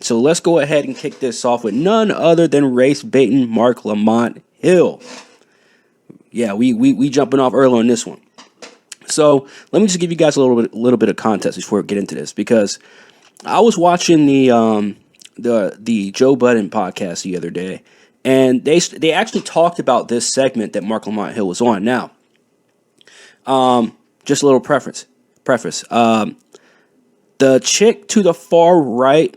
So let's go ahead and kick this off with none other than race baiting Marc Lamont Hill. Yeah, we jumping off early on this one. So let me just give you guys a little bit of context before we get into this, because I was watching the Joe Budden podcast the other day, and they actually talked about this segment that Marc Lamont Hill was on. Now, just a little preface. The chick to the far right,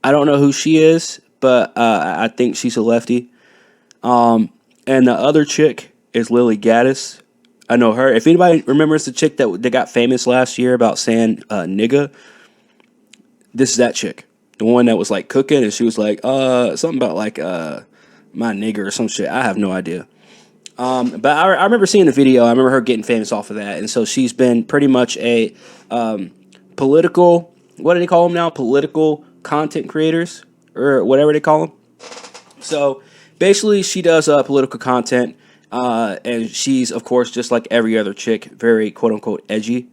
I don't know who she is, but I think she's a lefty. And the other chick is Lily Gaddis. I know her. If anybody remembers the chick that got famous last year about saying nigga, this is that chick. The one that was like cooking, and she was like, something about like my nigger or some shit. I have no idea. But I remember seeing the video. I remember her getting famous off of that. And so she's been pretty much a political, what do they call them now? Political content creators or whatever they call them. So basically she does political content. And she's, of course, just like every other chick, very quote unquote edgy.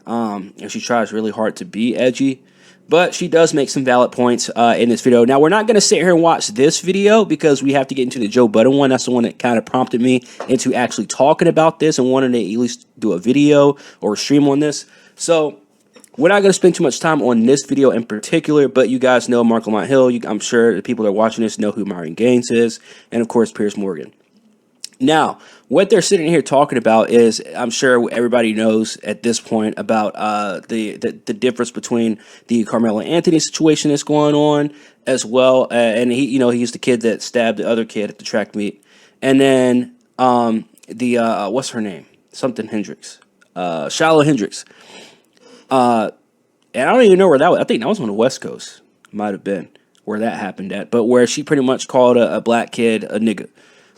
And she tries really hard to be edgy. But she does make some valid points in this video. Now, we're not going to sit here and watch this video because we have to get into the Joe Budden one. That's the one that kind of prompted me into actually talking about this and wanting to at least do a video or a stream on this. So we're not going to spend too much time on this video in particular, but you guys know Marc Lamont Hill. I'm sure the people that are watching this know who Myron Gaines is, and of course, Piers Morgan. Now, what they're sitting here talking about is, I'm sure everybody knows at this point about the difference between the Carmelo Anthony situation that's going on, as well, and he's the kid that stabbed the other kid at the track meet, and then what's her name? Something Hendricks, Shallow Hendricks, and I don't even know where that was. I think that was on the West Coast, might have been where that happened at, but where she pretty much called a black kid a nigga.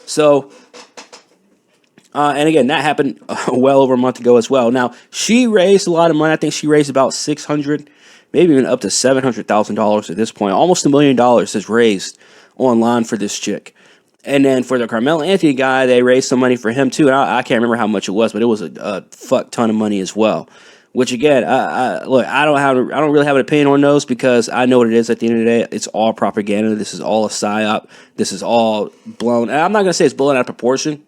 So, and again, that happened well over a month ago as well. Now, she raised a lot of money. I think she raised about $600,000, maybe even up to $700,000 at this point. Almost $1 million is raised online for this chick. And then for the Carmelo Anthony guy, they raised some money for him too. And I can't remember how much it was, but it was a fuck ton of money as well. Which again, look, I don't really have an opinion on those because I know what it is at the end of the day. It's all propaganda. This is all a psyop. This is all blown. And I'm not gonna say it's blown out of proportion,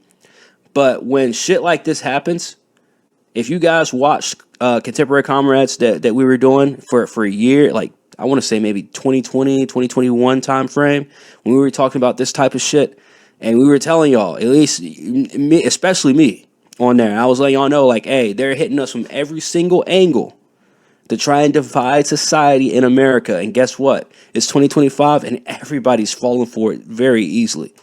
but when shit like this happens, if you guys watched Contemporary Comrades that we were doing for a year, like I want to say maybe 2020, 2021 time frame, when we were talking about this type of shit, and we were telling y'all, at least me, especially me, on there, I was letting y'all know, like, hey, they're hitting us from every single angle to try and divide society in America. And guess what? It's 2025 and everybody's falling for it very easily.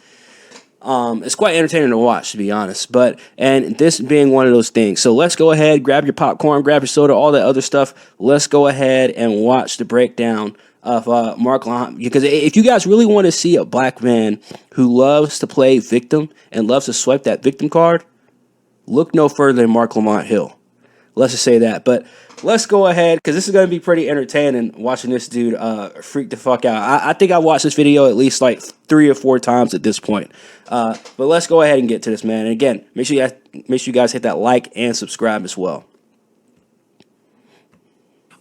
It's quite entertaining to watch, to be honest. And this being one of those things. So let's go ahead, grab your popcorn, grab your soda, all that other stuff. Let's go ahead and watch the breakdown of Marc Lamont. Because if you guys really want to see a black man who loves to play victim and loves to swipe that victim card, look no further than Marc Lamont Hill. Let's just say that. But let's go ahead, because this is going to be pretty entertaining watching this dude freak the fuck out. I think I watched this video at least like 3 or 4 times at this point. But let's go ahead and get to this, man. And again, make sure you guys hit that like and subscribe as well.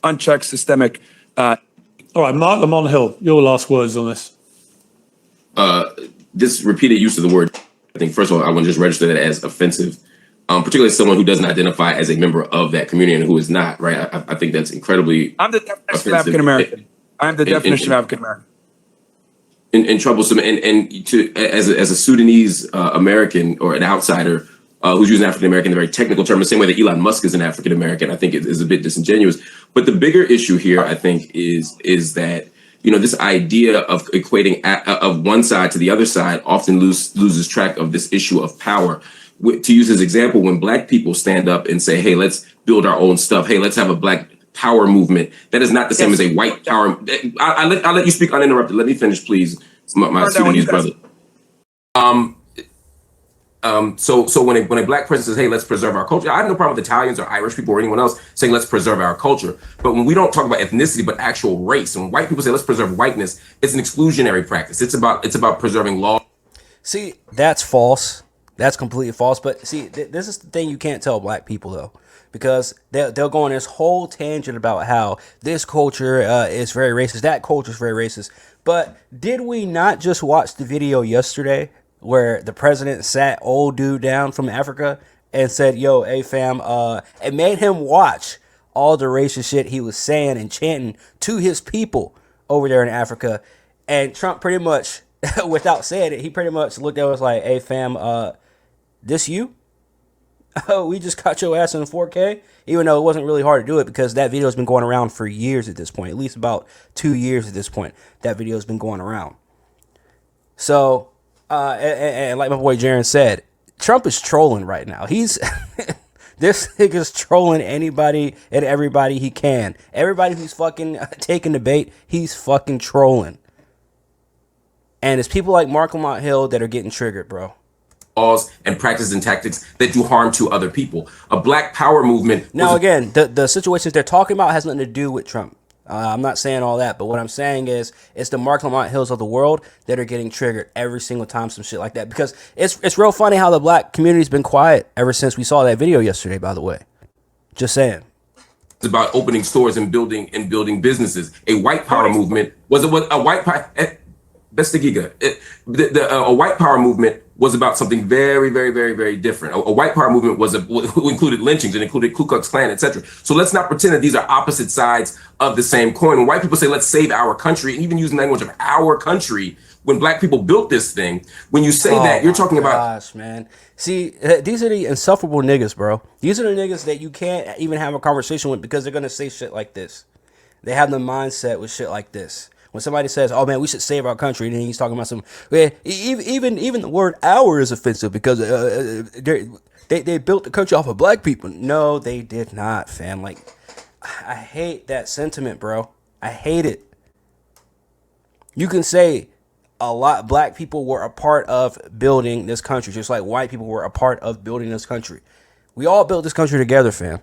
Unchecked systemic. All right, Marc Lamont Hill, your last words on this. This repeated use of the word, I think, first of all, I want to just register that as offensive. Particularly as someone who doesn't identify as a member of that community and who is not, right? I think that's incredibly I'm the definition of African American. I'm the definition of African American. And troublesome. And to as a Sudanese American or an outsider who's using African American in a very technical term, the same way that Elon Musk is an African American, I think it is a bit disingenuous. But the bigger issue here, I think, is that this idea of equating of one side to the other side often loses track of this issue of power. To use his example, when black people stand up and say, hey, let's build our own stuff. Hey, let's have a black power movement. That is not the same as a white power. I'll let you speak uninterrupted. Let me finish, please, my Sudanese brother. So when a black person says, hey, let's preserve our culture, I have no problem with Italians or Irish people or anyone else saying, let's preserve our culture. But when we don't talk about ethnicity, but actual race, and when white people say, let's preserve whiteness, it's an exclusionary practice. It's about preserving law. See, that's false. That's completely false. But see, this is the thing you can't tell black people, though. because they'll go on this whole tangent about how this culture is very racist, that culture is very racist. But did we not just watch the video yesterday where the president sat old dude down from Africa and said, "Yo, hey fam," and made him watch all the racist shit he was saying and chanting to his people over there in Africa, and Trump pretty much, without saying it, he pretty much looked at us like, "Hey fam, this you? Oh, we just caught your ass in 4K," even though it wasn't really hard to do it because that video has been going around for years at this point, at least about 2 years at this point. That video has been going around. So, and like my boy Jaron said, Trump is trolling right now. He's this nigga's trolling anybody and everybody he can. Everybody who's fucking taking the bait, he's fucking trolling. And it's people like Mark Lamont Hill that are getting triggered, bro. Laws and practices and tactics that do harm to other people. A Black Power movement. Now, again, the situations they're talking about has nothing to do with Trump. I'm not saying all that, but what I'm saying is it's the Mark Lamont Hills of the world that are getting triggered every single time some shit like that. Because it's real funny how the black community's been quiet ever since we saw that video yesterday, by the way. Just saying. It's about opening stores and building businesses. A white power movement was a white power. That's the giga. A white power movement was about something very, very, very, very different. A white power movement was included lynchings and included Ku Klux Klan, etc. So let's not pretend that these are opposite sides of the same coin. When white people say, let's save our country, and even using the language of our country, when black people built this thing, when you say that, you're talking about... Gosh, man. See, these are the insufferable niggas, bro. These are the niggas that you can't even have a conversation with because they're going to say shit like this. They have the mindset with shit like this. When somebody says, "Oh man, we should save our country," and then he's talking about some, even the word "our" is offensive because they built the country off of black people. No, they did not, fam. Like, I hate that sentiment, bro. I hate it. You can say a lot black people were a part of building this country, just like white people were a part of building this country. We all built this country together, fam.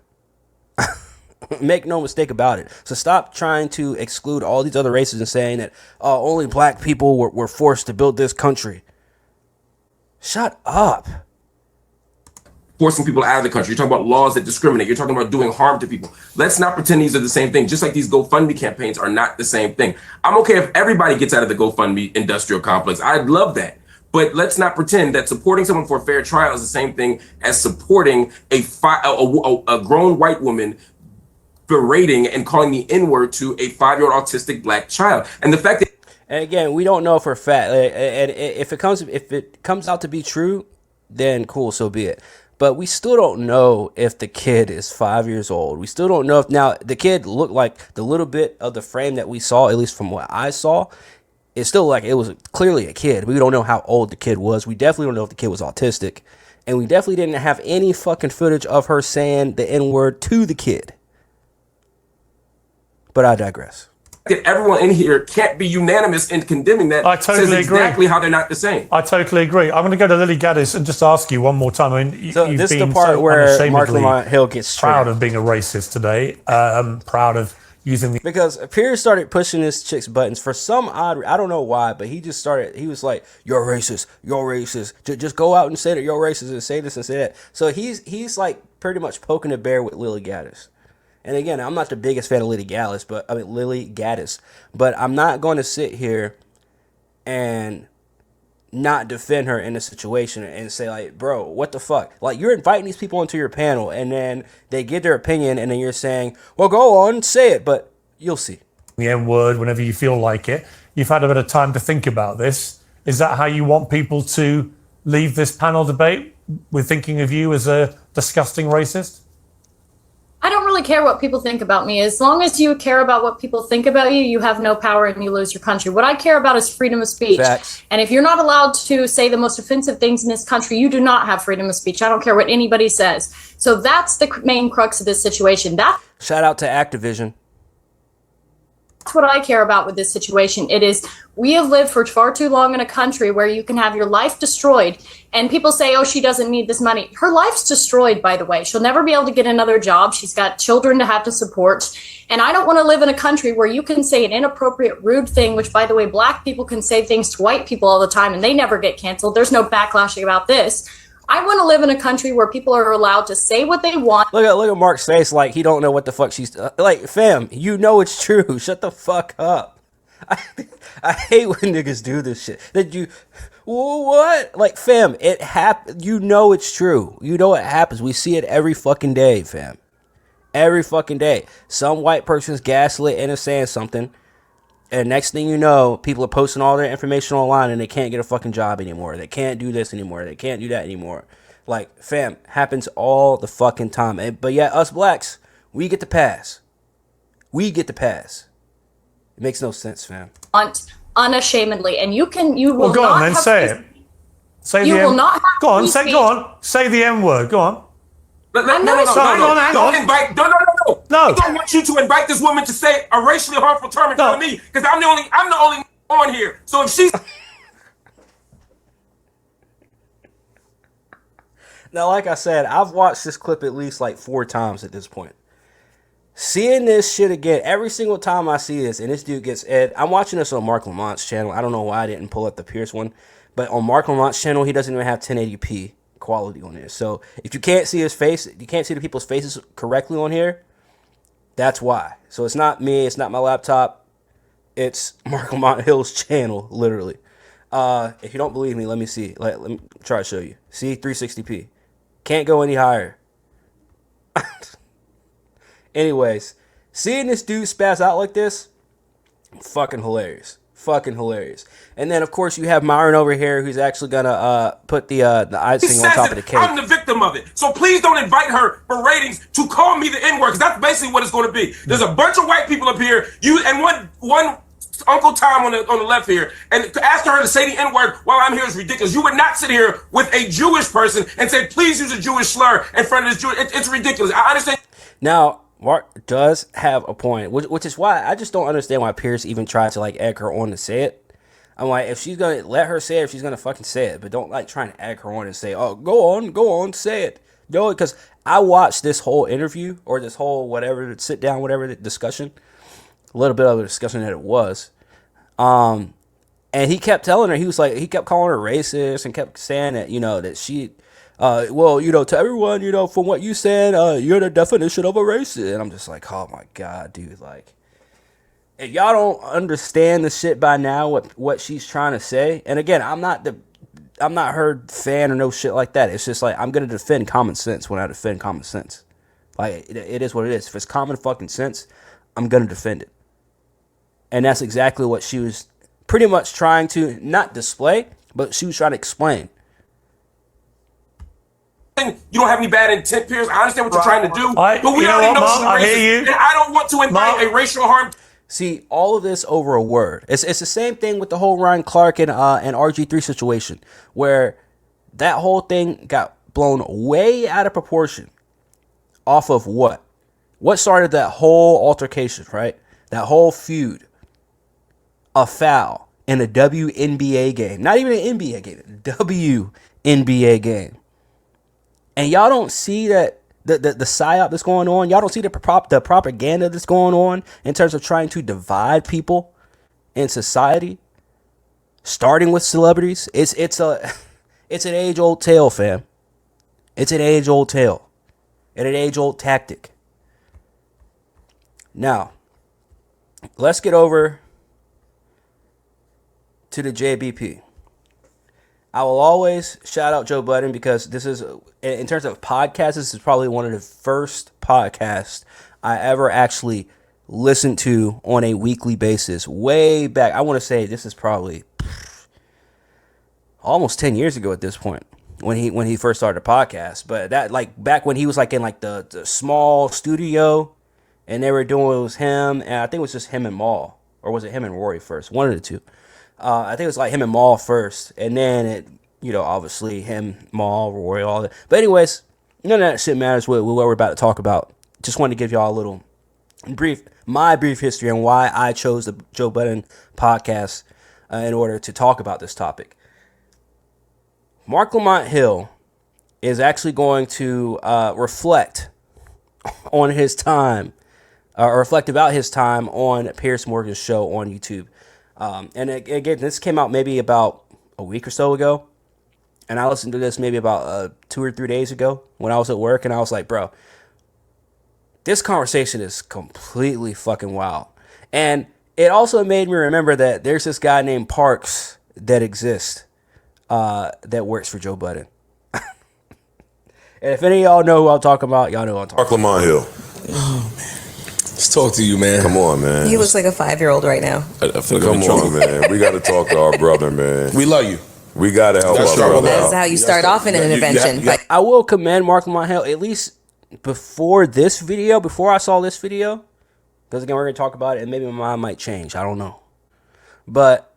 Make no mistake about it. So stop trying to exclude all these other races and saying that only black people were forced to build this country. Shut up. Forcing people out of the country. You're talking about laws that discriminate. You're talking about doing harm to people. Let's not pretend these are the same thing. Just like these GoFundMe campaigns are not the same thing. I'm okay if everybody gets out of the GoFundMe industrial complex. I'd love that. But let's not pretend that supporting someone for a fair trial is the same thing as supporting a grown white woman berating and calling the N-word to a 5-year-old autistic black child. And the fact that, and again, we don't know for a fact. And if it comes out to be true, then cool, so be it. But we still don't know if the kid is 5 years old. We still don't know if now the kid looked like the little bit of the frame that we saw, at least from what I saw. It's still like it was clearly a kid. We don't know how old the kid was. We definitely don't know if the kid was autistic. And we definitely didn't have any fucking footage of her saying the N-word to the kid. But I digress. that everyone in here can't be unanimous in condemning that. I totally says agree. Exactly how they're not the same. I totally agree. I'm going to go to Lily Gaddis and just ask you one more time. I mean, So you've this is been the part so where Mark unashamedly Lamont Hill gets proud triggered. of being a racist today. Proud of using the Because Pierce started pushing this chick's buttons for some odd, I don't know why, but he just started, he was like, "You're racist, you're racist. Just go out and say that you're racist and say this and say that." So he's like pretty much poking the bear with Lily Gaddis. And again, I'm not the biggest fan of Lily Gaddis, but I'm not going to sit here and not defend her in a situation and say like, "Bro, what the fuck?" Like, you're inviting these people onto your panel and then they give their opinion and then you're saying, "Well, go on, say it," but you'll see. N-word whenever you feel like it. You've had a bit of time to think about this. Is that how you want people to leave this panel debate, with thinking of you as a disgusting racist? I don't really care what people think about me. As long as you care about what people think about you, you have no power and you lose your country. What I care about is freedom of speech. Facts. And if you're not allowed to say the most offensive things in this country, you do not have freedom of speech. I don't care what anybody says. So that's the main crux of this situation. Shout out to Activision. That's what I care about with this situation. It is, we have lived for far too long in a country where you can have your life destroyed and people say, "Oh, she doesn't need this money." Her life's destroyed, by the way. She'll never be able to get another job. She's got children to have to support. And I don't want to live in a country where you can say an inappropriate, rude thing, which, by the way, black people can say things to white people all the time and they never get canceled. There's no backlashing about this. I want to live in a country where people are allowed to say what they want. Look at Mark's face like he don't know what the fuck she's like. Fam, you know it's true. Shut the fuck up. I hate when niggas do this shit. That you what? Like, fam, it happen. You know it's true. You know it happens. We see it every fucking day, fam. Every fucking day. Some white person's gaslit and is saying something. And next thing you know, people are posting all their information online and they can't get a fucking job anymore. They can't do this anymore. They can't do that anymore. Like, fam, happens all the fucking time. But yet, us blacks, we get the pass. We get the pass. It makes no sense, fam. Unashamedly. And you will Well, go not on then, have say free- it. Say You the will M. not have Go on, free say. speech. Go on, say the M word. Go on. I'm not Hang on. Don't invite. No. No. I don't want you to invite this woman to say a racially harmful term in front of me because I'm the only on here. So if she's Now, like I said, I've watched this clip at least like 4 times at this point. Seeing this shit again, every single time I see this, and this dude gets Ed. I'm watching this on Mark Lamont's channel. I don't know why I didn't pull up the Pierce one, but on Mark Lamont's channel, he doesn't even have 1080p quality on this. So if you can't see his face, you can't see the people's faces correctly on here. That's why. So it's not me. It's not my laptop. It's Mark Lamont Hill's channel, literally. If you don't believe me, let me see. Let me try to show you. See, 360p. Can't go any higher. Anyways, seeing this dude spaz out like this, fucking hilarious. Fucking hilarious. And then, of course, you have Myron over here who's actually going to put the icing on top of the cake. I'm the victim of it. So please don't invite her for ratings to call me the N-word because that's basically what it's going to be. There's a bunch of white people up here, you and one Uncle Tom on the left here, and asking her to say the N-word while I'm here is ridiculous. You would not sit here with a Jewish person and say, please use a Jewish slur in front of this Jewish. It's ridiculous. I understand. Now, Mark does have a point, which is why I just don't understand why Pierce even tried to like egg her on to say it. I'm like, if she's gonna let her say it, if she's gonna fucking say it, but don't like trying to egg her on and say, oh, go on, say it. No, because I watched this whole interview or this whole whatever, sit down, whatever the discussion, a little bit of a discussion that it was. And he kept telling her, he kept calling her racist and kept saying that, that she, well, to everyone, from what you said, you're the definition of a racist. And I'm just like, oh my God, dude, like, if y'all don't understand the shit by now, what she's trying to say. And again, I'm not her fan or no shit like that. It's just like, I'm going to defend common sense when I defend common sense. Like, it is what it is. If it's common fucking sense, I'm going to defend it. And that's exactly what she was pretty much trying to not display, but she was trying to explain. You don't have any bad intent, Pierce. I understand what you're trying to do, but we you know already what, know Mark, she's I racist, hear you. and I don't want to invite Mark, a racial harm. See, all of this over a word. It's the same thing with the whole Ryan Clark and RG3 situation, where that whole thing got blown way out of proportion off of what? What started that whole altercation, right? That whole feud. A foul in a WNBA game. Not even an NBA game. WNBA game. And y'all don't see that the psyop that's going on. Y'all don't see the propaganda that's going on in terms of trying to divide people in society, starting with celebrities. It's an age-old tale, fam. It's an age-old tale and an age-old tactic. Now, let's get over to the JBP. I will always shout out Joe Budden because this is, in terms of podcasts, this is probably one of the first podcasts I ever actually listened to on a weekly basis. Way back, I want to say this is probably almost 10 years ago at this point when he first started a podcast. But that, like, back when he was like in like the small studio and they were doing, it was him, and I think it was just him and Maul, or was it him and Rory first? One of the two. I think it was like him and Maul first, and then it, obviously him, Maul, Rory, all that. But anyways, none of that shit matters with what we're about to talk about. Just wanted to give y'all a little my brief history on why I chose the Joe Budden podcast in order to talk about this topic. Mark Lamont Hill is actually going to reflect on his time, or reflect about his time on Piers Morgan's show on YouTube. And again, this came out maybe about a week or so ago. and I listened to this maybe about 2 or 3 days ago when I was at work, and I was like, bro, this conversation is completely fucking wild. And it also made me remember that there's this guy named Parks that exists that works for Joe Budden. And if any of y'all know who I'm talking about, y'all know who I'm talking Mark Lamont Hill. Let's talk to you, man. Come on, man. He looks like a 5-year-old right now. I feel like Come I'm in trouble. on, man. We got to talk to our brother, man. We love you. We got to help That's our right. brother That's out. how you start off in an intervention. But I will commend Mark Lamont Hill, at least before this video, before I saw this video, because again, we're going to talk about it, and maybe my mind might change. I don't know. But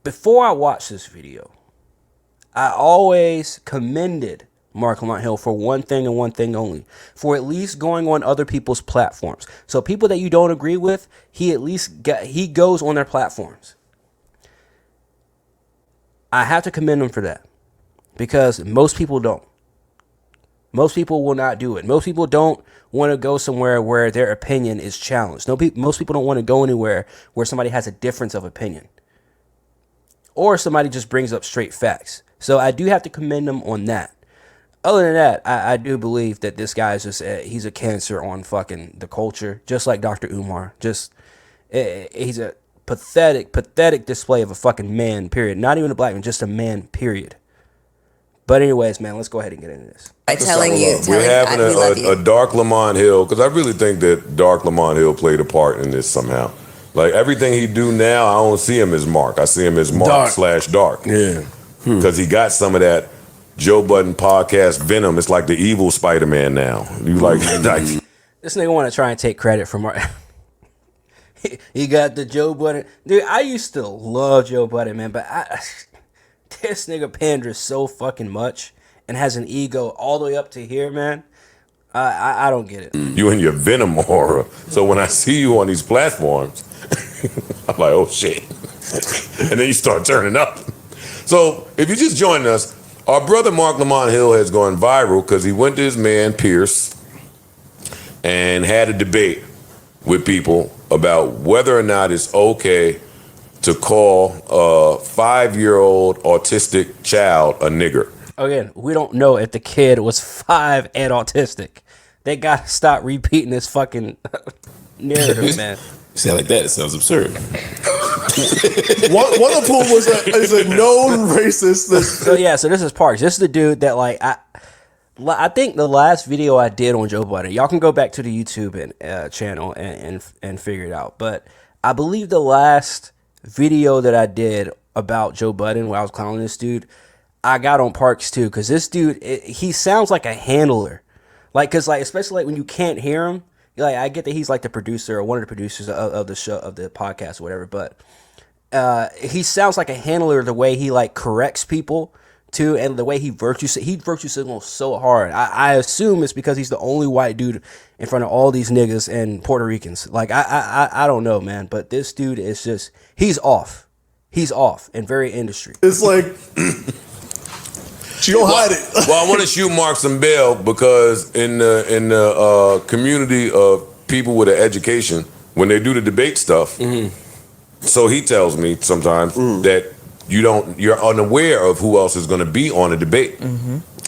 before I watched this video, I always commended Mark Lamont Hill for one thing and one thing only, for at least going on other people's platforms. So people that you don't agree with, he goes on their platforms. I have to commend him for that, because most people don't. Most people will not do it. Most people don't want to go somewhere where their opinion is challenged. Most people don't want to go anywhere where somebody has a difference of opinion, or somebody just brings up straight facts. So I do have to commend him on that. Other than that, I do believe that this guy is he's a cancer on fucking the culture, just like Dr. Umar. He's a pathetic display of a fucking man, period. Not even a black man, just a man, period. But anyways, man, let's go ahead and get into this. by telling you, We're having we love you. a Dark Lamont Hill, because I really think that Dark Lamont Hill played a part in this somehow. Like everything he do now, I don't see him as Mark. I see him as Mark/Dark. Yeah. Because he got some of that Joe Budden podcast venom. It's like the evil Spider-Man now. You like This nigga want to try and take credit for Mark. He got the Joe Budden. Dude, I used to love Joe Budden, man, but this nigga panders so fucking much and has an ego all the way up to here, man. I don't get it. you and your venom aura. So when I see you on these platforms, I'm like, oh shit. And then you start turning up. So if you just joined us, our brother Mark Lamont Hill has gone viral because he went to his man Pierce and had a debate with people about whether or not it's okay to call a 5-year-old autistic child a nigger. Again, we don't know if the kid was 5 and autistic. They gotta stop repeating this fucking narrative, man. You say it like that, it sounds absurd. One of whom is a known racist. So this is Parks. This is the dude that I think the last video I did on Joe Budden, y'all can go back to the YouTube channel and figure it out. But I believe the last video that I did about Joe Budden, where I was clowning this dude, I got on Parks too, because this dude, he sounds like a handler, especially when you can't hear him. Like, I get that he's like the producer or one of the producers of the show, of the podcast or whatever, but he sounds like a handler the way he like corrects people too, and the way he virtue signals so hard. I assume it's because he's the only white dude in front of all these niggas and Puerto Ricans. Like, I don't know, man, but this dude is just, he's off and very industry. It's like she don't hide it. Well, I want to shoot Mark some bail because in the community of people with an education, when they do the debate stuff, so he tells me sometimes that you're unaware of who else is going to be on the debate.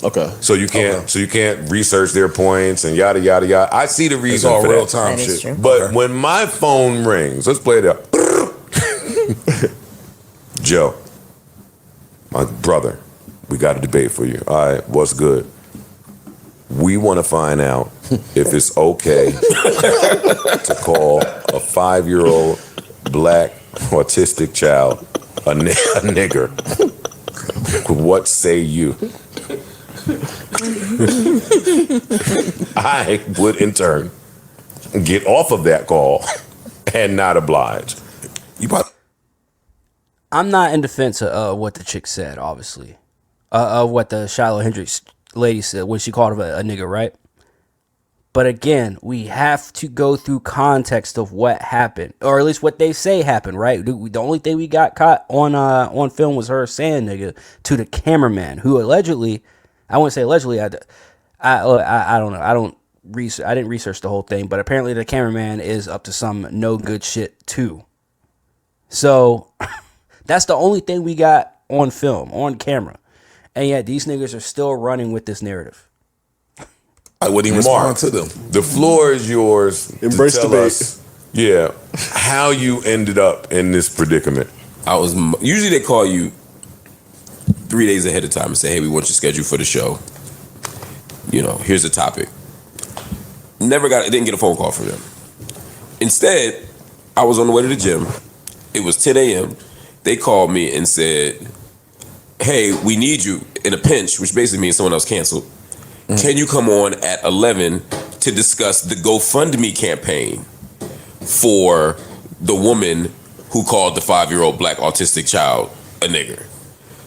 Okay. So you can't research their points and yada yada yada. I see the It's reason all for real that. time That is shit. true. But when my phone rings, let's play it out. Joe, my brother, we got a debate for you. All right, what's good? We want to find out if it's okay to call a 5-year-old black autistic child a nigger. What say you? I would in turn get off of that call and not oblige. I'm not in defense of what the chick said, obviously. Of what the Shiloh Hendricks lady said when she called him a nigga, right? But again, we have to go through context of what happened, or at least what they say happened, right? The only thing we got caught on film was her saying nigga to the cameraman, who allegedly, I wouldn't say allegedly, I don't know, I didn't research the whole thing, but apparently the cameraman is up to some no good shit too. So That's the only thing we got on film, on camera. And yet these niggas are still running with this narrative. I wouldn't even Mark, respond to them. the floor is yours. Embrace to tell debate. us, yeah, how you ended up in this predicament. Usually they call you 3 days ahead of time and say, hey, we want your schedule for the show. You know, here's the topic. Didn't get a phone call from them. Instead, I was on the way to the gym. It was 10 a.m. They called me and said, hey, we need you in a pinch, which basically means someone else canceled. Can you come on at 11 to discuss the GoFundMe campaign for the woman who called the 5-year-old black autistic child a nigger?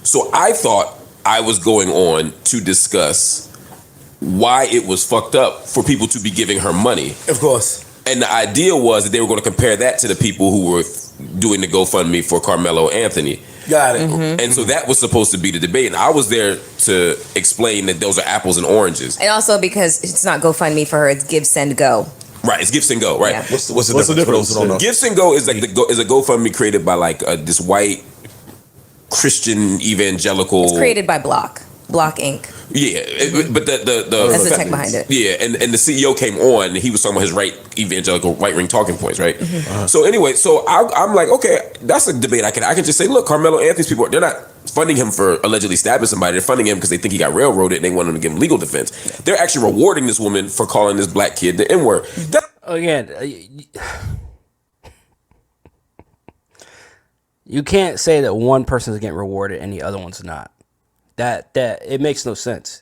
So I thought I was going on to discuss why it was fucked up for people to be giving her money. Of course. And the idea was that they were going to compare that to the people who were doing the GoFundMe for Carmelo Anthony. Got it. And so that was supposed to be the debate. And I was there to explain that those are apples and oranges. And also because it's not GoFundMe for her, it's Give, Send, Go. Right, it's Give, Send, Go, right? Yeah. What's the difference for those who don't know? Give, Send, Go is like is a GoFundMe created by like this white Christian evangelical. It's created by Block Inc. Yeah, but the That's the tech behind it. Yeah, and the CEO came on and he was talking about his right evangelical right wing talking points, right? So anyway, so I'm like, okay, that's a debate I can just say, look, Carmelo Anthony's people, they're not funding him for allegedly stabbing somebody. They're funding him because they think he got railroaded and they want him to give him legal defense. They're actually rewarding this woman for calling this black kid the N-word. Again, you can't say that one person is getting rewarded and the other one's not. That it makes no sense.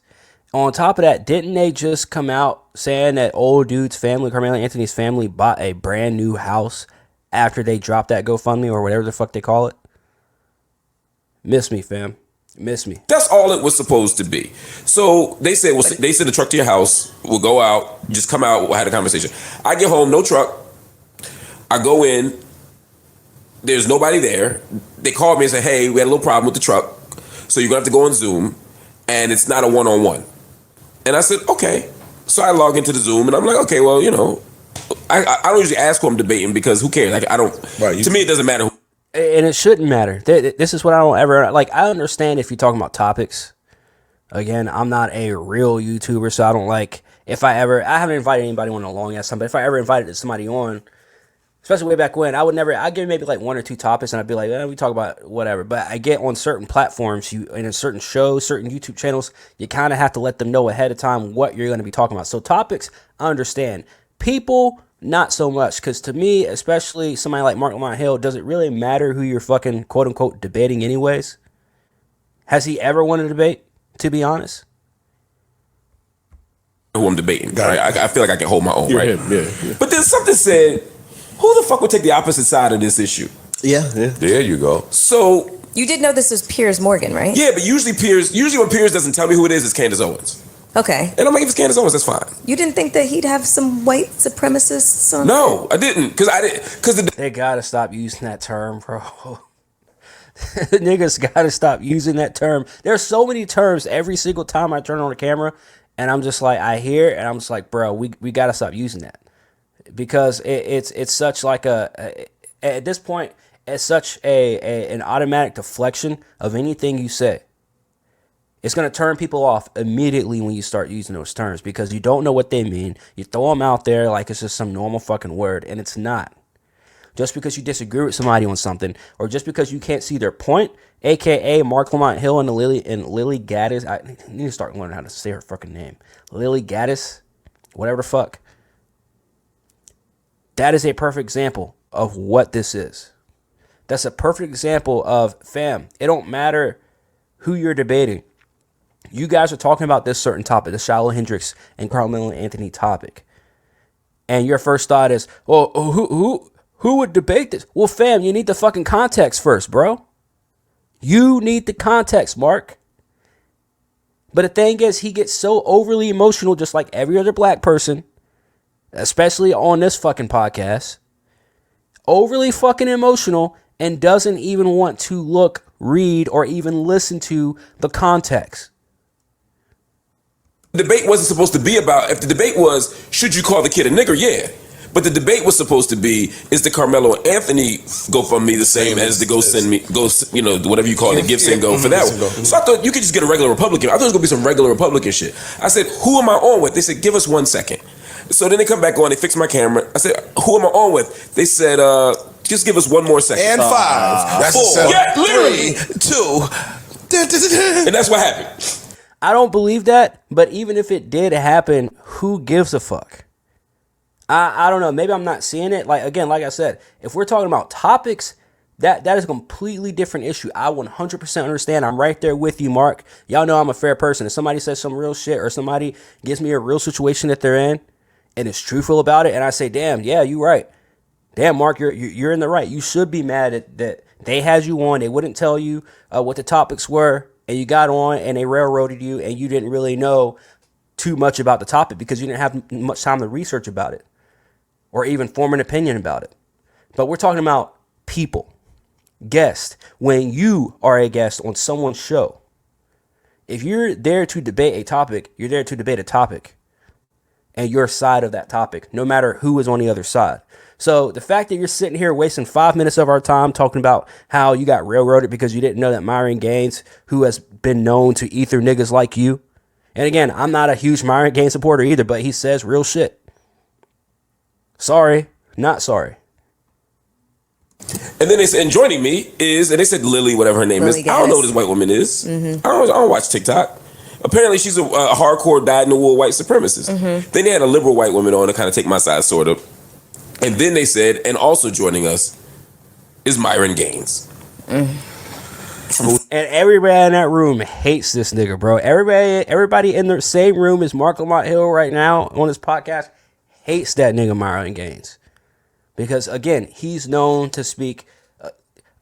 On top of that, didn't they just come out saying that old dude's family, Carmelo Anthony's family, bought a brand new house after they dropped that GoFundMe or whatever the fuck they call it? Miss me, fam. Miss me. That's all it was supposed to be. So they said, they send the truck to your house. We'll go out. Just come out. We'll have a conversation. I get home, no truck. I go in. There's nobody there. They called me and said, hey, we had a little problem with the truck. So you're going to have to go on Zoom. And it's not a one-on-one. And I said, okay. So I log into the Zoom. And I'm like, okay, well, you know, I don't usually ask who I'm debating because who cares? Like, I don't. Right, to me, it doesn't matter who. And it shouldn't matter. This is what I don't ever like. I understand if you're talking about topics. Again, I'm not a real YouTuber, so I don't like. I haven't invited anybody on in a long ass time. But if I ever invited somebody on, especially way back when, I'd give maybe like 1 or 2 topics, and I'd be like, we talk about whatever. But I get on certain platforms, in certain shows, certain YouTube channels, you kind of have to let them know ahead of time what you're going to be talking about. So topics, I understand. People, not so much, because to me, especially somebody like Mark Lamont Hill, does it really matter who you're fucking quote unquote debating anyways? Has he ever won a debate, to be honest? Who I'm debating, right? I feel like I can hold my own, You're right? him, yeah. But then something said, who the fuck would take the opposite side of this issue? Yeah. There you go. So You did know this was Piers Morgan, right? yeah, but usually when Piers doesn't tell me who it is, it's Candace Owens. Okay. And I'm like, if it's Candace Owens, that's fine. You didn't think that he'd have some white supremacists on No, I didn't, because They gotta stop using that term, bro. Niggas gotta stop using that term. There's so many terms every single time I turn on the camera, and I'm just like, I hear it, and I'm just like, bro, we gotta stop using that. Because it's such like at this point, it's such an automatic deflection of anything you say. It's going to turn people off immediately when you start using those terms because you don't know what they mean. You throw them out there like it's just some normal fucking word, and it's not. Just because you disagree with somebody on something, or just because you can't see their point, aka Mark Lamont Hill and Lily Gaddis. I need to start learning how to say her fucking name. Lily Gaddis, whatever the fuck. That is a perfect example of what this is. That's a perfect example of, fam, it don't matter who you're debating. You guys are talking about this certain topic, the Shiloh Hendricks and Carmelo Anthony topic. And your first thought is, who would debate this? Well, fam, you need the fucking context first, bro. You need the context, Mark. But the thing is, he gets so overly emotional, just like every other black person, especially on this fucking podcast, overly fucking emotional and doesn't even want to look, read, or even listen to the context. the debate wasn't supposed to be about, if the debate was, should you call the kid a nigger? Yeah. But the debate was supposed to be: is the Carmelo and Anthony GoFundMe the same as the whatever you call it, Gibson Yeah, go for that Gibson one? go. So I thought you could just get a regular Republican. I thought it was gonna be some regular Republican shit. I said, who am I on with? They said, give us 1 second. So then they come back on. They fix my camera. I said, who am I on with? They said, just give us 1 more second. And 5, That's a 4, setup. Yeah, literally. 2. And that's what happened. I don't believe that, but even if it did happen, who gives a fuck? I don't know. Maybe I'm not seeing it. Like I said, if we're talking about topics, that is a completely different issue. I 100% understand. I'm right there with you, Mark. Y'all know I'm a fair person. If somebody says some real shit or somebody gives me a real situation that they're in and is truthful about it, and I say, damn, yeah, you right. Damn, Mark, you're in the right. You should be mad at that they had you on. They wouldn't tell you what the topics were, and you got on and they railroaded you, and you didn't really know too much about the topic because you didn't have much time to research about it or even form an opinion about it. But we're talking about people, guests. When you are a guest on someone's show, if you're there to debate a topic, you're there to debate a topic and your side of that topic, no matter who is on the other side. So the fact that you're sitting here wasting 5 minutes of our time talking about how you got railroaded because you didn't know that Myron Gaines, who has been known to ether niggas like you, and again, I'm not a huge Myron Gaines supporter either, but he says real shit. Sorry, not sorry. And then they said, and joining me is, and they said Lily, whatever her name Lily is. I don't know who Gaddis. this white woman is. I don't watch TikTok. Apparently, she's a hardcore dyed-in-the-wool white supremacist. Then they had a liberal white woman on to kind of take my side, sort of. And then they said, and also joining us is Myron Gaines. And everybody in that room hates this nigga, bro. Everybody in the same room as Mark Lamont Hill right now on this podcast hates that nigga Myron Gaines. Because, again, he's known to speak.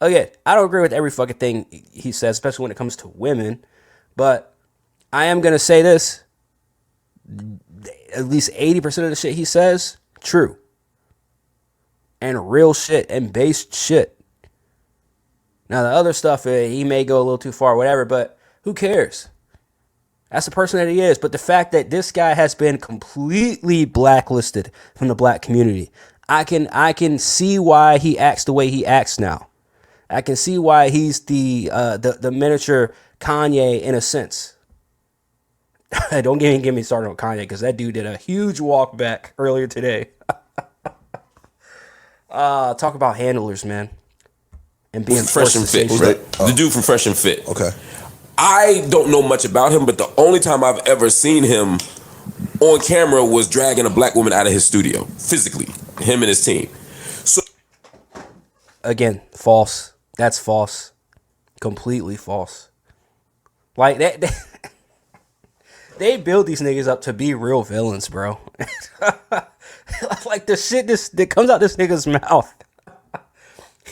Again, I don't agree with every fucking thing he says, especially when it comes to women. But I am going to say this. At least 80% of the shit he says, true. And real shit and based shit. Now, the other stuff, he may go a little too far, whatever, but who cares? That's the person that he is. But the fact that this guy has been completely blacklisted from the black community, I can see why he acts the way he acts now. I can see why he's the miniature Kanye in a sense. Don't get me started on Kanye because that dude did a huge walk back earlier today. Talk about handlers, man. And being Fresh and Fit, that? the dude from Fresh and Fit. Okay. I don't know much about him, but the only time I've ever seen him on camera was dragging a black woman out of his studio, physically, him and his team. So Again, false. That's false. Completely false. Like that. They build these niggas up to be real villains, bro. Like the shit that comes out this nigga's mouth.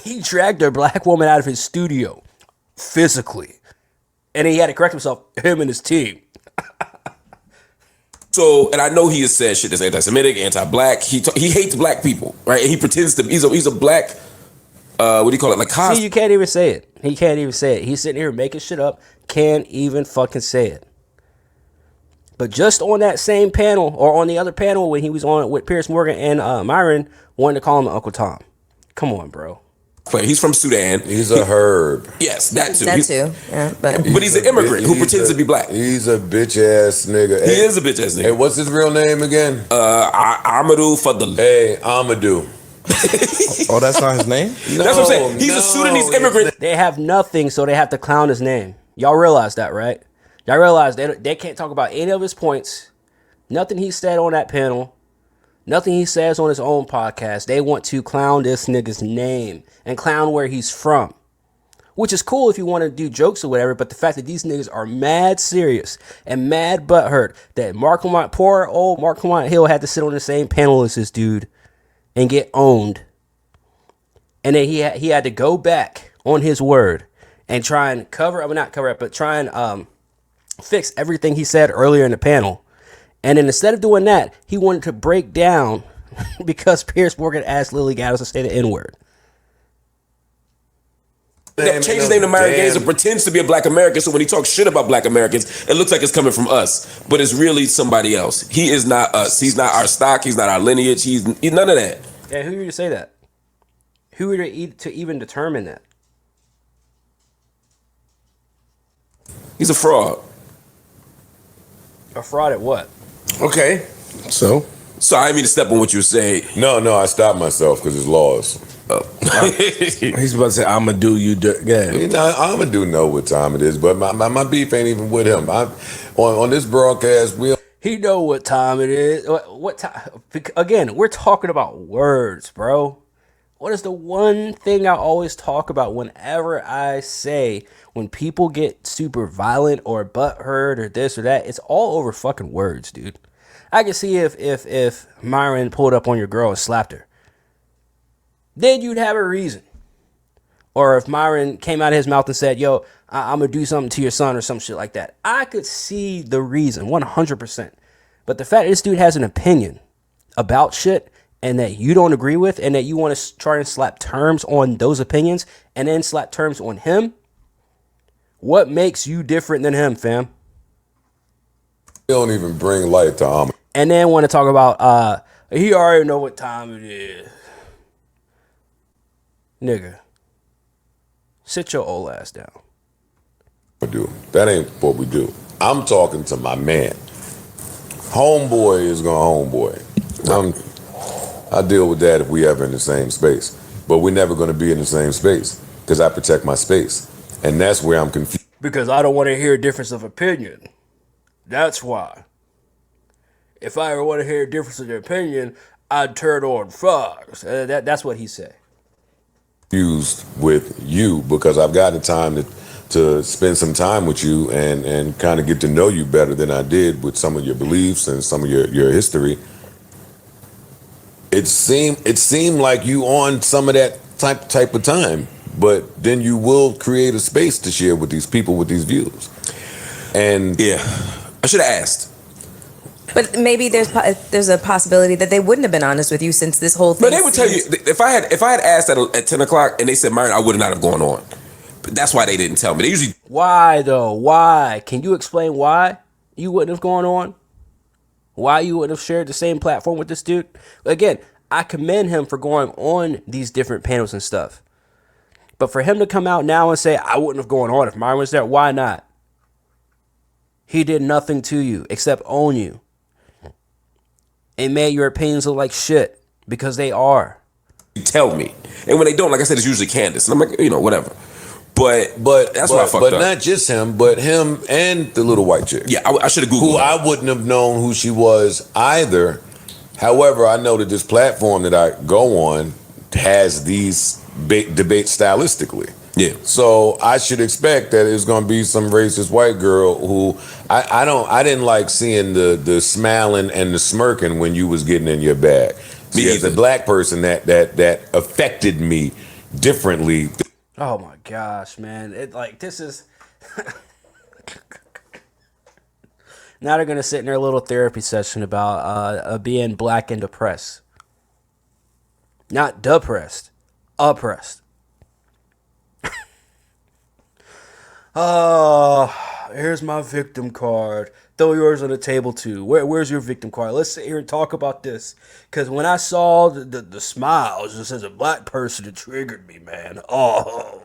He dragged a black woman out of his studio physically. And he had to correct himself, him and his team. So, and I know he has said shit that's anti-Semitic, anti-black. He hates black people, right? And he pretends to. He's a black. What do you call it? Like See, you can't even say it. He can't even say it. He's sitting here making shit up. Can't even fucking say it. But just on that same panel, or on the other panel when he was on with Piers Morgan and Myron, wanted to call him Uncle Tom. Come on, bro. He's from Sudan. He's a herb. Yes, that too. That too. Yeah, but But he's an immigrant who pretends to be black. He's a bitch ass nigga. He is a bitch ass Hey, nigga. what's his real name again? Amadou Fadl. Hey, Amadou. Oh, that's not his name? That's what I'm saying. He's a Sudanese immigrant. They have nothing, so they have to clown his name. Y'all realize that, right? Y'all realize they can't talk about any of his points. Nothing he said on that panel. Nothing he says on his own podcast. They want to clown this nigga's name and clown where he's from. Which is cool if you want to do jokes or whatever, but the fact that these niggas are mad serious and mad butthurt that poor old Mark Lamont Hill had to sit on the same panel as this dude and get owned. And then he had to go back on his word and try and try and fix everything he said earlier in the panel. And then instead of doing that, he wanted to break down because Piers Morgan asked Lily Gaddis to say the N-word. That changes his name to Myron Gaines and pretends to be a black American. So when he talks shit about black Americans, it looks like it's coming from us, but it's really somebody else. He is not us. He's not our stock. He's not our lineage. He's none of that. Yeah, who are you to say that? Who are you to even determine that? He's a fraud. A fraud at what? Okay. So I didn't mean to step on what you were saying. No, I stopped myself because it's laws. he's about to say, "I'ma do you." Yeah. You know, I'm a do know what time it is, but my beef ain't even with him. On this broadcast, He know what time it is. What time? Again, we're talking about words, bro. What is the one thing I always talk about whenever I say when people get super violent or butthurt or this or that? It's all over fucking words, dude. I can see if Myron pulled up on your girl and slapped her, then you'd have a reason. Or if Myron came out of his mouth and said, yo, I'm going to do something to your son or some shit like that. I could see the reason, 100%. But the fact that this dude has an opinion about shit and that you don't agree with and that you want to try and slap terms on those opinions and then slap terms on him, what makes you different than him, fam? don't even bring light to Ahmed. And then want to talk about, he already know what time it is. Nigga, sit your old ass down. That ain't what we do. I'm talking to my man. Homeboy is gonna homeboy. I deal with that if we ever in the same space. But we're never gonna be in the same space because I protect my space. And that's where I'm confused. Because I don't want to hear a difference of opinion. That's why. If I ever want to hear a difference of opinion, I'd turn on frogs. That's what he said. Confused with you because I've gotten time to spend some time with you and kind of get to know you better than I did with some of your beliefs and some of your history. It seemed like you on some of that type of time, but then you will create a space to share with these people with these views. And yeah, I should have asked. But maybe there's a possibility that they wouldn't have been honest with you since this whole thing. But they would tell you if I had asked at 10 o'clock and they said Myron, I would not have gone on. But that's why they didn't tell me. They usually Why though? Why? Can you explain why you wouldn't have gone on? Why you wouldn't have shared the same platform with this dude? Again, I commend him for going on these different panels and stuff. But for him to come out now and say I wouldn't have gone on if Myron was there, why not? He did nothing to you except own you. And made your opinions look like shit because they are. tell me. And when they don't, like I said, it's usually Candace. And I'm like, whatever. But that's what I fucked up. But not just him, but him and the little white chick. Yeah, I should have Googled who her. I wouldn't have known who she was either. However, I know that this platform that I go on has these debates stylistically. Yeah. So I should expect that it's going to be some racist white girl who I didn't like seeing the smiling and the smirking when you was getting in your bag. See, as a black person, that affected me differently. Oh my gosh, man! This is. Now they're gonna sit in their little therapy session about being black and depressed. Not depressed, oppressed. Here's my victim card. Throw yours on the table too. Where's your victim card? Let's sit here and talk about this. Because when I saw the smiles, just as a black person, it triggered me, man. Oh.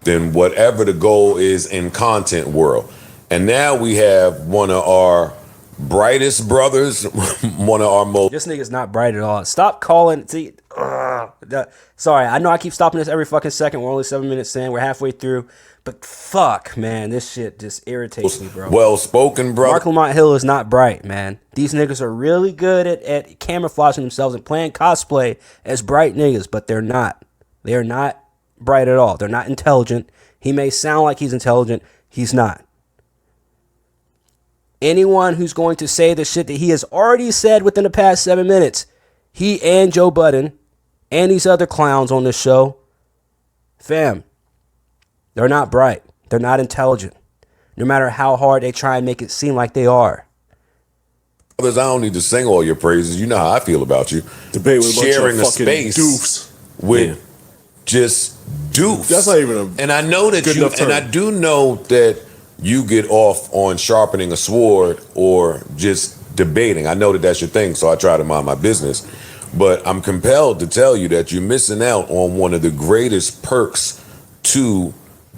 Than whatever the goal is in content world. And now we have one of our brightest brothers, one of our most... This nigga's not bright at all. Stop calling... See, sorry, I know I keep stopping this every fucking second. We're only 7 minutes in. We're halfway through. But fuck, man, this shit just irritates me, bro. Well-spoken, brother. Mark Lamont Hill is not bright, man. These niggas are really good at camouflaging themselves and playing cosplay as bright niggas, but they're not. They're not bright at all. They're not intelligent. He may sound like he's intelligent. He's not. Anyone who's going to say the shit that he has already said within the past 7 minutes, he and Joe Budden and these other clowns on this show, fam, they're not bright. They're not intelligent. No matter how hard they try and make it seem like they are. Brothers, I don't need to sing all your praises. You know how I feel about you. Debate with a bunch sharing of a fucking space doofs with just doof. That's not even a And I know that good you, enough term. and I do know that you get off on sharpening a sword or just debating. I know that that's your thing, so I try to mind my business. But I'm compelled to tell you that you're missing out on one of the greatest perks to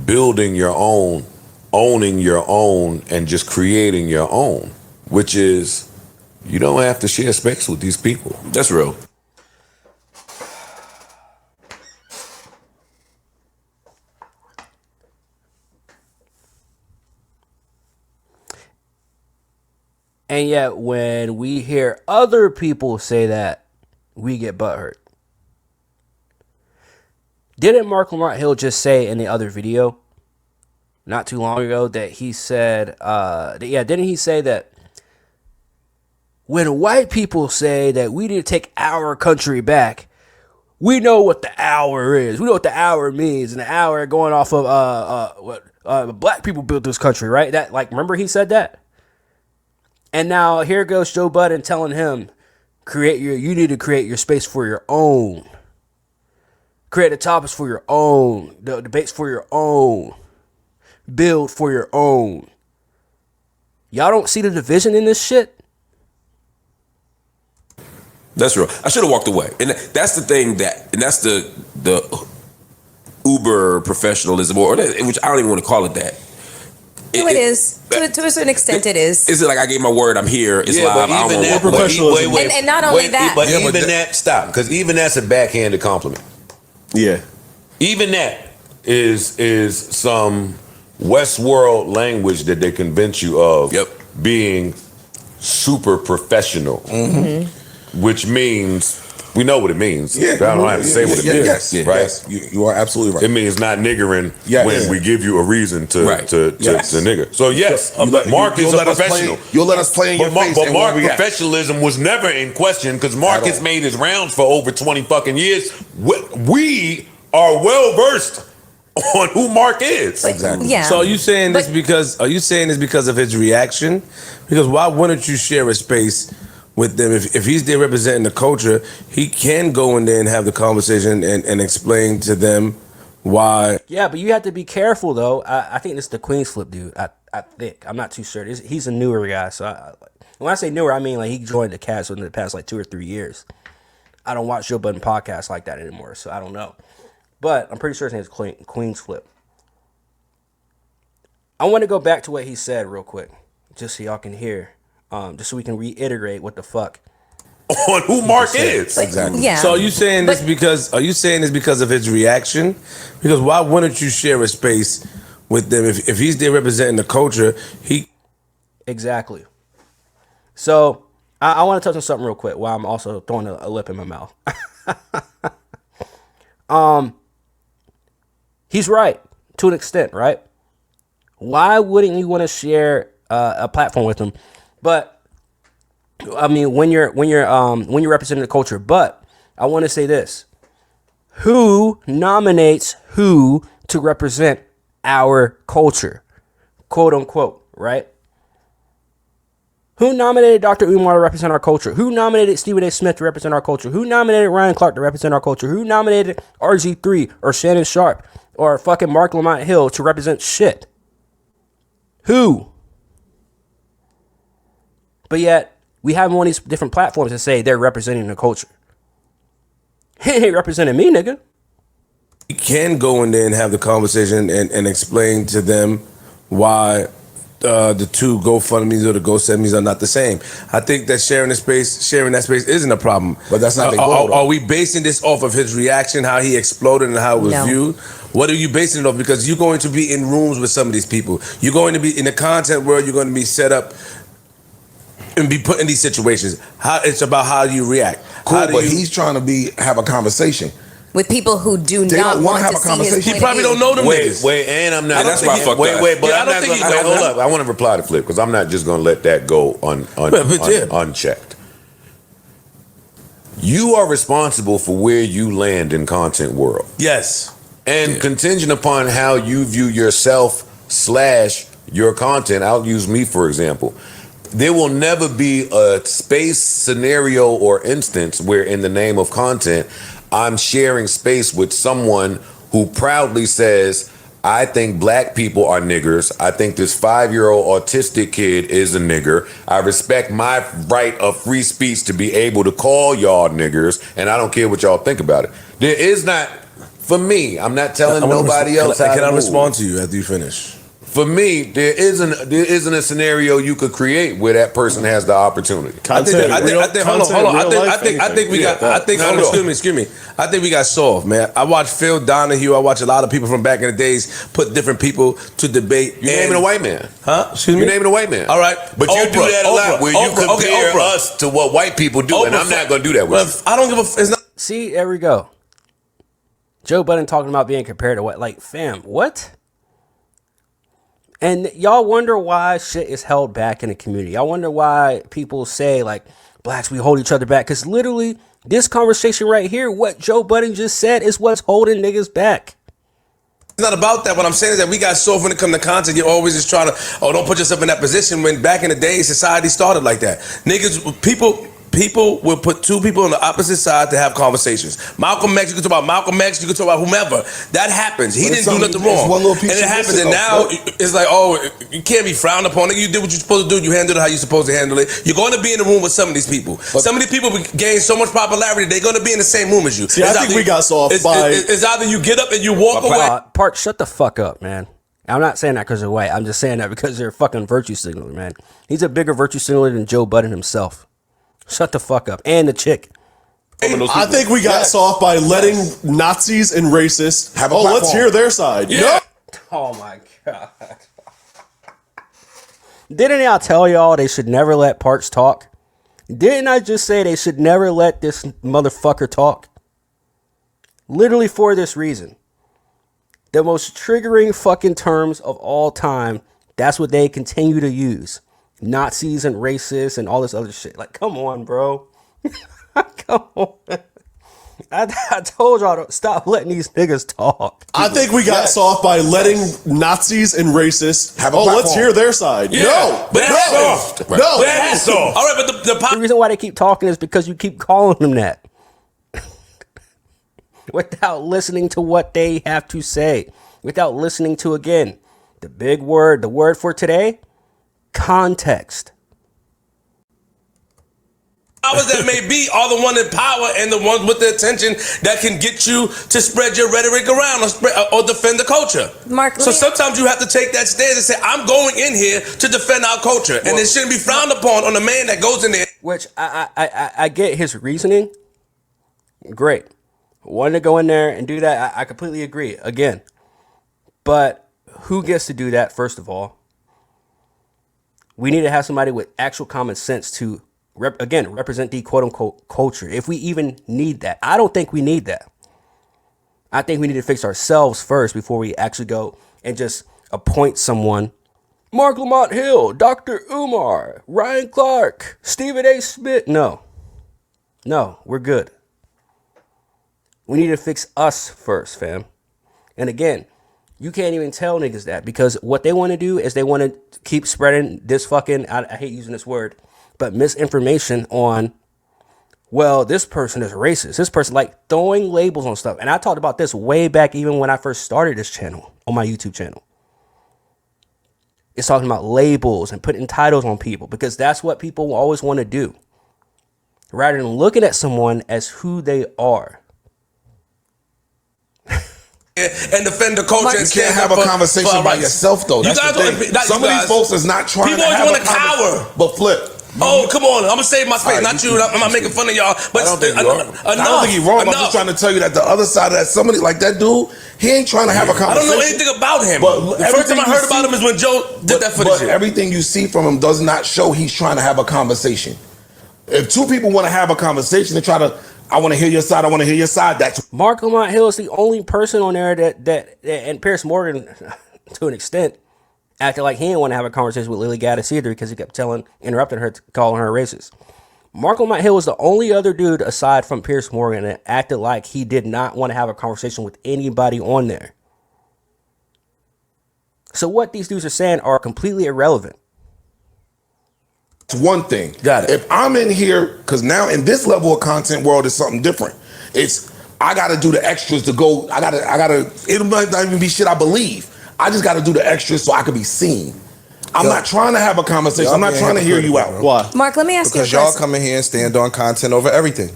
building your own, owning your own, and just creating your own, which is you don't have to share space with these people. That's real. And yet, when we hear other people say that, we get butthurt. Didn't Mark Lamont Hill just say in the other video, not too long ago, that he said, didn't he say that when white people say that we need to take our country back, we know what the hour is. We know what the hour means, and the hour going off of what black people built this country, right? That, like, remember he said that? And now here goes Joe Budden telling him, you need to create your space for your own. Create the topics for your own. The debates for your own. Build for your own. Y'all don't see the division in this shit? That's real. I should have walked away. And that's the thing and that's the uber professionalism, which I don't even want to call it that. It is. To a certain extent, it is. Is it like I gave my word, I'm here, it's Yeah, live, but I even don't that, want professionalism. And not only that. But Yeah, even but that, stop, because even that's a backhanded compliment. Yeah. Even that is some Westworld language that they convince you of being super professional, which means we know what it means. Yeah. I don't have to say what it means, Yes. right? Yes. You are absolutely right. It means not niggering Yes. when we give you a reason to Yes. nigger. So yes, You Mark is you'll a let us play- professional. You'll let us play in your face. But and we'll Mark's react. professionalism was never in question because Mark At has all. made his rounds for over 20 fucking years. We are well versed on who Mark is. Exactly. Yeah. So are you saying this But- because of his reaction? Because why wouldn't you share a space with them if he's there representing the culture? He can go in there and have the conversation and explain to them why. Yeah, but you have to be careful, though. I think this is the Queen's Flip dude. I think. I'm not too sure. He's a newer guy. So when I say newer, I mean like he joined the cast within the past like 2 or 3 years. I don't watch Joe Budden podcasts like that anymore, so I don't know. But I'm pretty sure his name is Queen's Flip. I want to go back to what he said real quick, just so y'all can hear, just so we can reiterate what the fuck on who Mark is. Exactly. Yeah. So are you saying this because of his reaction? Because why wouldn't you share a space with them if he's there representing the culture? Exactly. So I want to touch on something real quick while I'm also throwing a lip in my mouth. He's right to an extent, right? Why wouldn't you want to share a platform with him? But I mean, when you're representing the culture. But I want to say this: who nominates who to represent our culture, quote unquote, right? Who nominated Dr. Umar to represent our culture? Who nominated Stephen A. Smith to represent our culture? Who nominated Ryan Clark to represent our culture? Who nominated RG3 or Shannon Sharp or fucking Mark Lamont Hill to represent shit? Who? But yet, we have them on these different platforms that say they're representing the culture. He ain't representing me, nigga. He can go in there and have the conversation and explain to them why the two GoFundMe's or the GoSendMe's are not the same. I think that sharing that space isn't a problem. But that's not the goal, though. Are we basing this off of his reaction, how he exploded and how it was No. viewed? What are you basing it off? Because you're going to be in rooms with some of these people. You're going to be in the content world. You're going to be set up and be put in these situations. It's about how you react. Cool, but he's trying to have a conversation. With people who do They not don't wanna want have to a see his conversation. point He probably of don't view. know them niggas. Wait, and I'm not. And that's why I fucked up. Wait, but Yeah, I I'm don't not think gonna he- hold up. I want to reply to Flip because I'm not just gonna let that go unchecked. You are responsible for where you land in content world. Yes. And contingent upon how you view yourself / your content, I'll use me for example. There will never be a space, scenario, or instance where in the name of content, I'm sharing space with someone who proudly says, I think black people are niggers. I think this 5-year-old autistic kid is a nigger. I respect my right of free speech to be able to call y'all niggers, and I don't care what y'all think about it. There is not, for me, I'm not telling nobody else how to Can I move. respond to you after you finish? For me, there isn't a scenario you could create where that person has the opportunity. I think we got soft, man. I watch Phil Donahue. I watch a lot of people from back in the days put different people to debate. You're naming a white man. Huh? Excuse me? You're naming a white man. All right. But you do that a lot where you compare Oprah. us to what white people do, and I'm not going to do that with you. I don't give a it's not. See, there we go. Joe Budden talking about being compared to what? Like, fam, what? And y'all wonder why shit is held back in the community. Y'all wonder why people say, like, blacks, we hold each other back. Because literally, this conversation right here, what Joe Budden just said, is what's holding niggas back. It's not about that. What I'm saying is that we got soft when it comes to content. You're always just trying to, don't put yourself in that position. When back in the day, society started like that. Niggas, people will put two people on the opposite side to have conversations. Malcolm X, you can talk about Malcolm X, you can talk about whomever. That happens. He didn't do nothing wrong. And it happens. And now it's like, you can't be frowned upon. You did what you're supposed to do. You handled it how you're supposed to handle it. You're going to be in the room with some of these people. Some of these people gain so much popularity, they're going to be in the same room as you. See, I think we got soft by... It's either you get up and you walk away. Park, shut the fuck up, man. I'm not saying that because they're white. I'm just saying that because they're a fucking virtue signaler, man. He's a bigger virtue signaler than Joe Budden himself. Shut the fuck up. And the chick. I think we got soft by letting Nazis and racists have a platform. Let's hear their side. Yeah. No. Oh my God. Didn't I tell y'all they should never let Parks talk? Didn't I just say they should never let this motherfucker talk? Literally for this reason. The most triggering fucking terms of all time. That's what they continue to use. Nazis and racists and all this other shit. Like, come on, bro. Come on. I told y'all to stop letting these niggas talk. I think we got soft by letting Nazis and racists have a platform. Let's hear their side. Yeah. No. But that's soft. No. That is soft. All right, but the reason why they keep talking is because you keep calling them that. Without listening to what they have to say. Without listening to, again, the big word, the word for today, context. Powers that may be are the one in power and the ones with the attention that can get you to spread your rhetoric around or defend the culture. Mark, so sometimes you have to take that stance and say, I'm going in here to defend our culture. And it shouldn't be frowned upon on the man that goes in there. Which I get his reasoning. Great. Wanted to go in there and do that. I completely agree. Again. But who gets to do that, first of all? We need to have somebody with actual common sense to, represent the quote-unquote culture. If we even need that. I don't think we need that. I think we need to fix ourselves first before we actually go and just appoint someone. Mark Lamont Hill, Dr. Umar, Ryan Clark, Stephen A. Smith. No, we're good. We need to fix us first, fam. And again, you can't even tell niggas that because what they want to do is they want to keep spreading this fucking, I hate using this word, but misinformation on, well, this person is racist. This person, like throwing labels on stuff. And I talked about this way back even when I first started this channel, on my YouTube channel. It's talking about labels and putting titles on people because that's what people always want to do. Rather than looking at someone as who they are. And defend the culture. You can't have a conversation by yourself, though. That's some of these folks is not trying to have a conversation. But flip. Oh, come on. I'm going to save my space. Not you. I'm not making fun of y'all. But I don't think you're wrong. I'm just trying to tell you that the other side of that, somebody like that dude, he ain't trying to have a conversation. I don't know anything about him. But the first time I heard about him is when Joe did that for the shit. Everything you see from him does not show he's trying to have a conversation. If two people want to have a conversation, they try to, I want to hear your side, I want to hear your side. That's Mark Lamont Hill is the only person on there that and Piers Morgan, to an extent, acted like he didn't want to have a conversation with Lily Gaddis either because he kept interrupting her, calling her racist. Mark Lamont Hill was the only other dude aside from Piers Morgan that acted like he did not want to have a conversation with anybody on there. So what these dudes are saying are completely irrelevant. It's one thing. Got it. If I'm in here, because now in this level of content world is something different. It's I gotta do the extras to go. I gotta. It might not even be shit I believe. I just gotta do the extras so I can be seen. I'm not trying to have a conversation. I'm not trying to hear you out. Why? Mark, let me ask you a Because y'all question. come in here and stand on content over everything.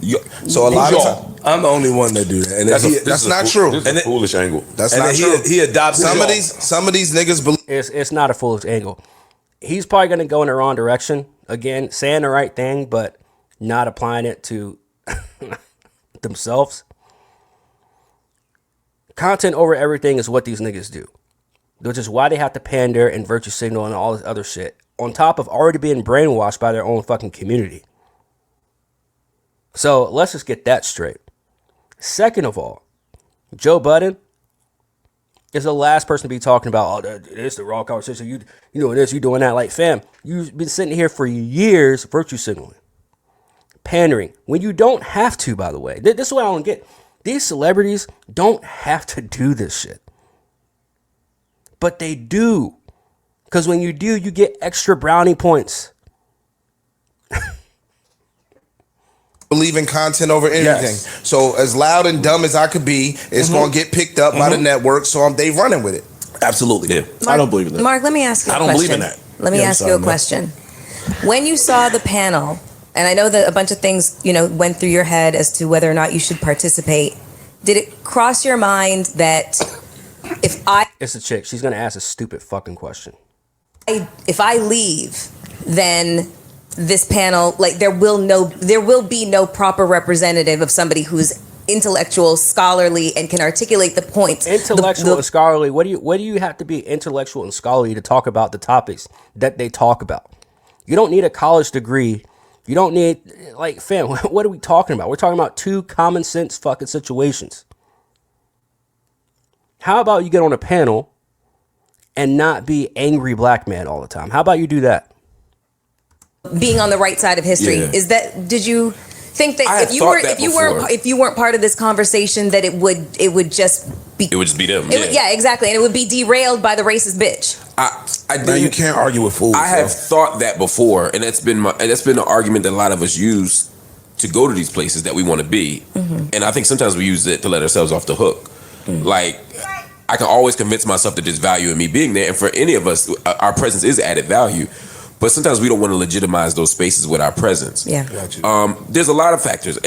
So a lot of times, I'm the only one that do that, and that's not true. This is a foolish angle. That's and not then true. he adopts some of these niggas believe. It's not a foolish angle. He's probably going to go in the wrong direction. Again, saying the right thing, but not applying it to themselves. Content over everything is what these niggas do. Which is why they have to pander and virtue signal and all this other shit. On top of already being brainwashed by their own fucking community. So let's just get that straight. Second of all, Joe Budden is the last person to be talking about, oh, it's the wrong conversation. You doing this, you doing that. Like, fam, you've been sitting here for years virtue signaling. Pandering. When you don't have to, by the way. This is what I don't get. These celebrities don't have to do this shit. But they do. Because when you do, you get extra brownie points. Believe in content over anything. Yes. So as loud and dumb as I could be, it's going to get picked up by the network. So they running with it. Absolutely. Yeah. I don't believe in that. Mark, let me ask you a I don't question. believe in that. Let me Yeah, I'm ask you sorry, a man. question. When you saw the panel, and I know that a bunch of things, went through your head as to whether or not you should participate, did it cross your mind that It's a chick. She's going to ask a stupid fucking question. if I leave, then this panel, like there will be no proper representative of somebody who's intellectual, scholarly, and can articulate the points. Intellectual and scholarly. What do you have to be intellectual and scholarly to talk about the topics that they talk about? You don't need a college degree. You don't need, like, fam, what are we talking about? We're talking about two common sense fucking situations. How about you get on a panel and not be angry black man all the time? How about you do that? Being on the right side of history. Yeah. Did you think that I have thought that before. if you weren't part of this conversation that it would just be It would just be them. yeah, exactly, and it would be derailed by the racist bitch. Now you can't argue with fools. I have thought that before, and that's been the argument that a lot of us use to go to these places that we want to be. And I think sometimes we use it to let ourselves off the hook. Like, I can always convince myself that there's value in me being there, and for any of us, our presence is added value. But sometimes we don't want to legitimize those spaces with our presence. Yeah. There's a lot of factors.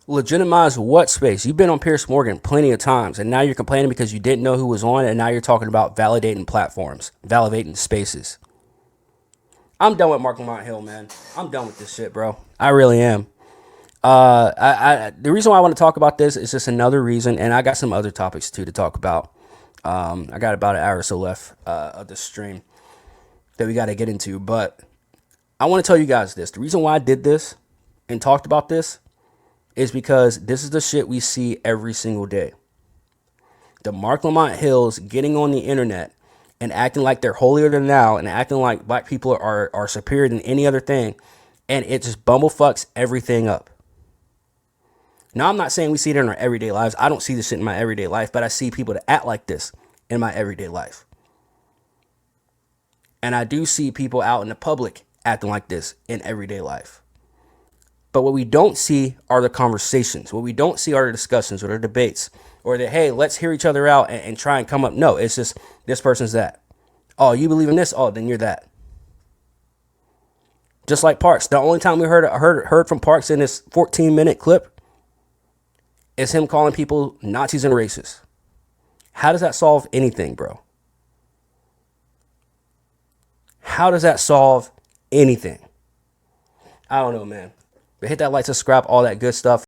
Legitimize what space? You've been on Piers Morgan plenty of times, and now you're complaining because you didn't know who was on, and now you're talking about validating platforms, validating spaces. I'm done with Mark Lamont Hill, man. I'm done with this shit, bro. I really am. The reason why I want to talk about this is just another reason, and I got some other topics too to talk about. I got about an hour or so left of the stream that we got to get into, but I want to tell you guys this. The reason why I did this and talked about this is because this is the shit we see every single day. The Mark Lamont Hills getting on the internet and acting like they're holier than thou and acting like black people are superior than any other thing, and it just bumblefucks everything up. Now, I'm not saying we see it in our everyday lives. I don't see this shit in my everyday life, but I see people that act like this in my everyday life. And I do see people out in the public acting like this in everyday life. But what we don't see are the conversations. What we don't see are the discussions or the debates or the, hey, let's hear each other out and try and come up. No, it's just this person's that. Oh, you believe in this? Oh, then you're that. Just like Parks. The only time we heard from Parks in this 14-minute clip is him calling people Nazis and racists. How does that solve anything, bro? How does that solve anything? I don't know, man. But hit that like, subscribe, all that good stuff.